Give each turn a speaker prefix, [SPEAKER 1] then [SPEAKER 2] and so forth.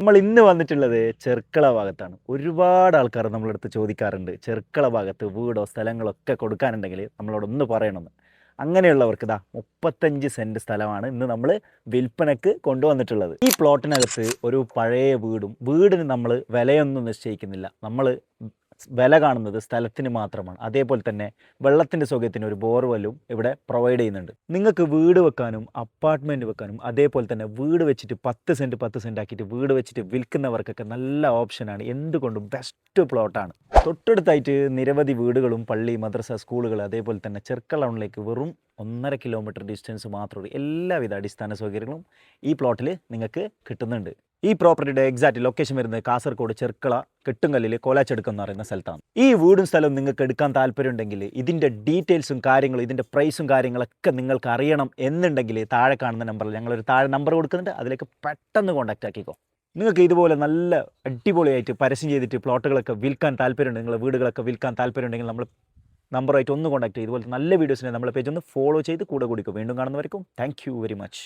[SPEAKER 1] നമ്മൾ ഇന്ന് വന്നിട്ടുള്ളത് ചെർക്കള ഭാഗത്താണ്. ഒരുപാട് ആൾക്കാർ നമ്മളടുത്ത് ചോദിക്കാറുണ്ട്, ചെർക്കള ഭാഗത്ത് വീടോ സ്ഥലങ്ങളോ ഒക്കെ കൊടുക്കാനുണ്ടെങ്കിൽ നമ്മളോടൊന്ന് പറയണമെന്ന്. അങ്ങനെയുള്ളവർക്ക് 35 സെൻറ്റ് സ്ഥലമാണ് ഇന്ന് നമ്മൾ വിൽപ്പനക്ക് കൊണ്ടുവന്നിട്ടുള്ളത്. ഈ പ്ലോട്ടിനകത്ത് ഒരു പഴയ വീടിന് നമ്മൾ വിലയൊന്നും നിശ്ചയിക്കുന്നില്ല. നമ്മൾ വില കാണുന്നത് സ്ഥലത്തിന് മാത്രമാണ്. അതേപോലെ തന്നെ വെള്ളത്തിൻ്റെ സൗകര്യത്തിന് ഒരു ബോർവെല്ലും ഇവിടെ പ്രൊവൈഡ് ചെയ്യുന്നുണ്ട്. നിങ്ങൾക്ക് വീട് വെക്കാനും അപ്പാർട്ട്മെൻറ്റ് വെക്കാനും അതേപോലെ തന്നെ വീട് വെച്ചിട്ട് 10 സെൻറ്റ് ആക്കിയിട്ട് വീട് വെച്ചിട്ട് വിൽക്കുന്നവർക്കൊക്കെ നല്ല ഓപ്ഷനാണ്. എന്തുകൊണ്ടും ബെസ്റ്റ് പ്ലോട്ടാണ്. തൊട്ടടുത്തായിട്ട് നിരവധി വീടുകളും പള്ളി, മദ്രസ, സ്കൂളുകൾ, അതേപോലെ തന്നെ ചെർക്കള ടൗണിലേക്ക് വെറും 1.5 കിലോമീറ്റർ ഡിസ്റ്റൻസ് മാത്രമേ ഉള്ളൂ. എല്ലാവിധ അടിസ്ഥാന സൗകര്യങ്ങളും ഈ പ്ലോട്ടിൽ നിങ്ങൾക്ക് കിട്ടുന്നുണ്ട്. ഈ പ്രോപ്പർട്ടിയുടെ എക്സാക്റ്റ് ലൊക്കേഷൻ വരുന്നത് കാസർഗോഡ് ചെർക്കള കെട്ടുങ്കല്ലിൽ കോലാച്ചെടുക്കം എന്ന് പറയുന്ന സ്ഥലത്താണ്. ഈ വീടും സ്ഥലവും നിങ്ങൾക്ക് എടുക്കാൻ താല്പര്യമുണ്ടെങ്കിൽ, ഇതിൻ്റെ ഡീറ്റെയിൽസും കാര്യങ്ങളും ഇതിൻ്റെ പ്രൈസും കാര്യങ്ങളൊക്കെ നിങ്ങൾക്ക് അറിയണം എന്നുണ്ടെങ്കിൽ താഴെ കാണുന്ന നമ്പറിൽ ഞങ്ങളൊരു താഴെ നമ്പർ കൊടുക്കുന്നുണ്ട്. അതിലേക്ക് പെട്ടെന്ന് കോൺടാക്റ്റ് ആക്കിക്കോ. നിങ്ങൾക്ക് ഇതുപോലെ നല്ല അടിപൊളിയായിട്ട് പരസ്യം ചെയ്തിട്ട് പ്ലോട്ടുകളൊക്കെ വിൽക്കാൻ താല്പര്യമുണ്ട്, നിങ്ങളുടെ വീടുകളൊക്കെ വിൽക്കാൻ താല്പര്യമുണ്ടെങ്കിൽ നമ്മൾ നമ്പറായിട്ട് ഒന്ന് കോൺടാക്ട് ചെയ്യും. ഇതുപോലെ നല്ല വീഡിയോസിനെ നമ്മളെ പേജ് ഒന്ന് ഫോളോ ചെയ്ത് കൂടെ കൂടിക്കും. വീണ്ടും കാണുന്നവർക്കും താങ്ക് യു വെരി മച്ച്.